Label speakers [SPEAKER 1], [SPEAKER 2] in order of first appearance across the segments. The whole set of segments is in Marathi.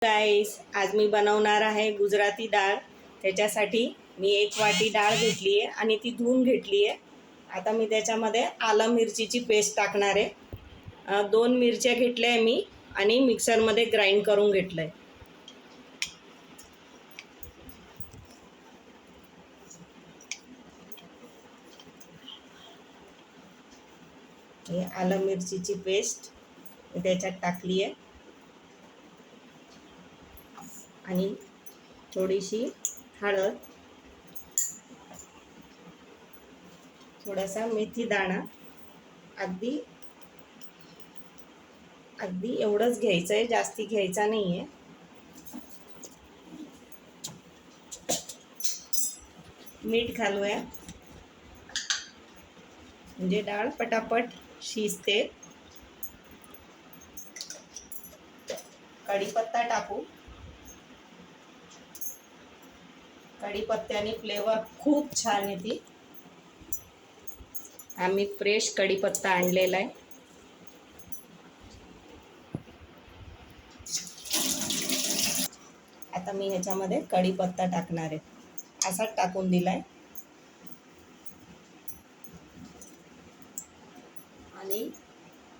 [SPEAKER 1] गाईस, आज मी बनवणार आहे गुजराती डाळ। त्याच्यासाठी मी 1 वाटी डाळ घेतली आहे आणि ती धुवून घेतली आहे। आता मी त्याच्यामध्ये आलं मिरचीची पेस्ट टाकणार आहे। 2 मिरच्या घेतल्या आहे मी आणि मिक्सरमध्ये ग्राइंड करून घेतलं आहे। हे आलं मिरचीची पेस्ट मी त्याच्यात टाकली आहे आणि थोडीशी हळद, थोडासा मेथी दाणा, अगदी एवढंच घ्यायचं आहे, जास्ती घ्यायचा नाही आहे। मीठ घालूया म्हणजे डाळ पटापट शिजते। कढीपत्ता टाकू। कढीपत्त्याने फ्लेवर खूप छान येते। आम्ही फ्रेश कढीपत्ता आणलेला आहे। आता मी ह्याच्यामध्ये कढीपत्ता टाकणार आहे, असाच टाकून दिलाय आणि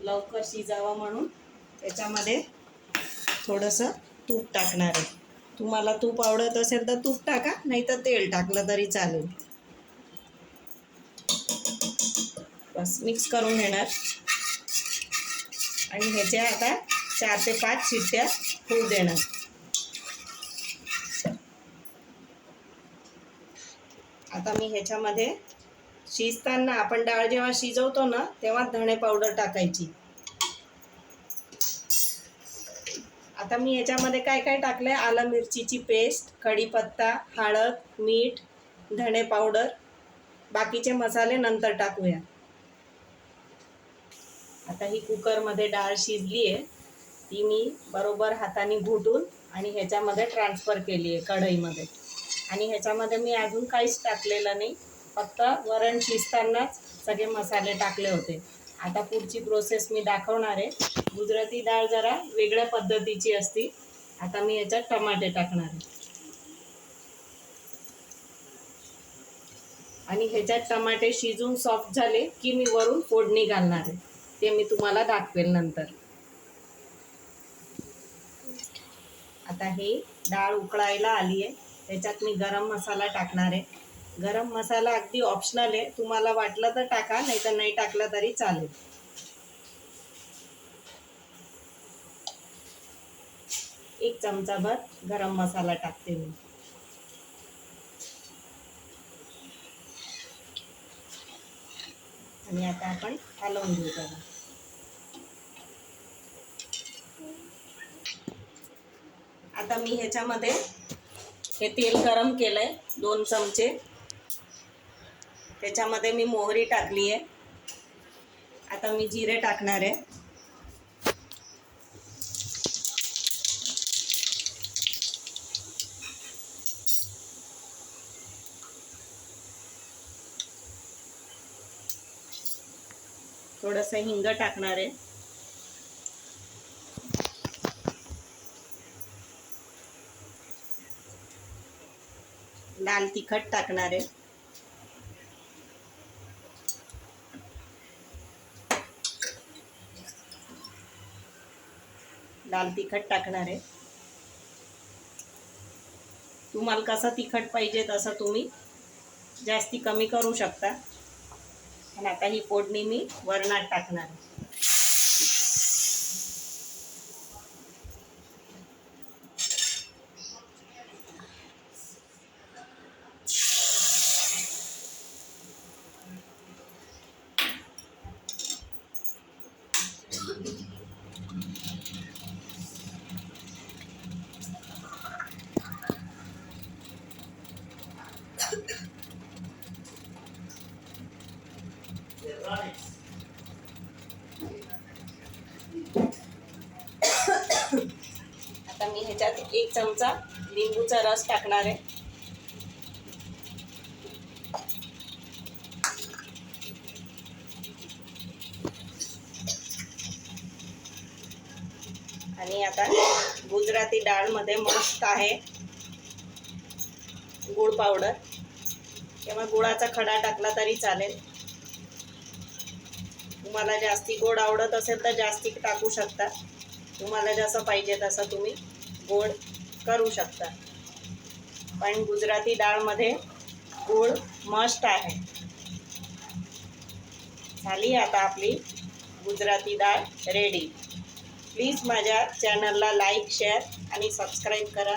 [SPEAKER 1] लवकर शिजावं म्हणून त्याच्यामध्ये थोडंसं तूप टाकणार आहे। तुम्हाला तूप आवडत असेल तर तूप टाका, नाही तर तेल टाकलं तरी चालेल। बस मिक्स करून घेणार आणि ह्याच्या आता 4 ते 5 शिट्ट्या होऊ देणार। आता मी ह्याच्यामध्ये शिजताना आपण डाळ जेव्हा शिजवतो ना तेव्हा धणे पावडर टाकायची। आता मी ह्याच्यामध्ये काय काय टाकलंय, आलं मिरचीची पेस्ट, कढीपत्ता, हळद, मीठ, धणे पावडर, बाकीचे मसाले नंतर टाकूया। आता ही कुकरमध्ये डाळ शिजली आहे, ती मी बरोबर हाताने घोटून आणि ह्याच्यामध्ये ट्रान्सफर केली आहे कढईमध्ये। आणि ह्याच्यामध्ये मी अजून काहीच टाकलेलं नाही, फक्त वरण शिजतानाच सगळे मसाले टाकले होते। आता पुढची प्रोसेस मी दाखवणार आहे। गुजराती डाळ जरा वेगळ्या पद्धतीची असते। आता मी ह्याच्यात टमाटे टाकणार आहे आणि ह्याच्यात टमाटे शिजून सॉफ्ट झाले की मी वरून फोडणी घालणार आहे, ते मी तुम्हाला दाखवेल नंतर। आता हे डाळ उकळायला आली आहे, त्याच्यात मी गरम मसाला टाकणार आहे। गरम मसाला अगदी ऑप्शनल आहे, तुम्हाला वाटलं तर टाका, नाही तर नाही टाकलं तरी चालेल। 1 चमचाभर गरम मसाला टाकते मी आणि आता आपण हलवून घेऊ त्याला। आता मी ह्याच्यामध्ये हे तेल गरम केलंय 2 चमचे, त्याच्यामध्ये मी मोहरी टाकली आहे। आता मी जिरे टाकणार आहे। थोडंसं हिंग टाकणार आहे। लाल तिखट टाकणार आहे। लाल तिखट टाकणार आहे। तुम्हाला कसं तिखट पाहिजे तसं तुम्ही जास्ती कमी करू शकता। आणि आता ही फोडणी मी वरणात टाकणार आहे। आता मी ह्याच्यात 1 चमचा लिंबूचा रस टाकणार आहे। आणि आता गुजराती डाळमध्ये मस्त आहे गुळ पावडर, किंवा गुळाचा खडा टाकला तरी चालेल. तुम्हाला जास्ती गोड आवडत असेल तर जास्ती टाकू शकता. तुम्हाला जसं पाहिजे तसं तुम्ही गोड करू शकता. पण गुजराती डाळमध्ये गूळ मस्ट आहे. झाली आता आपली गुजराती डाळ रेडी. प्लीज माझ्या चॅनलला लाईक, शेअर आणि सबस्क्राईब करा.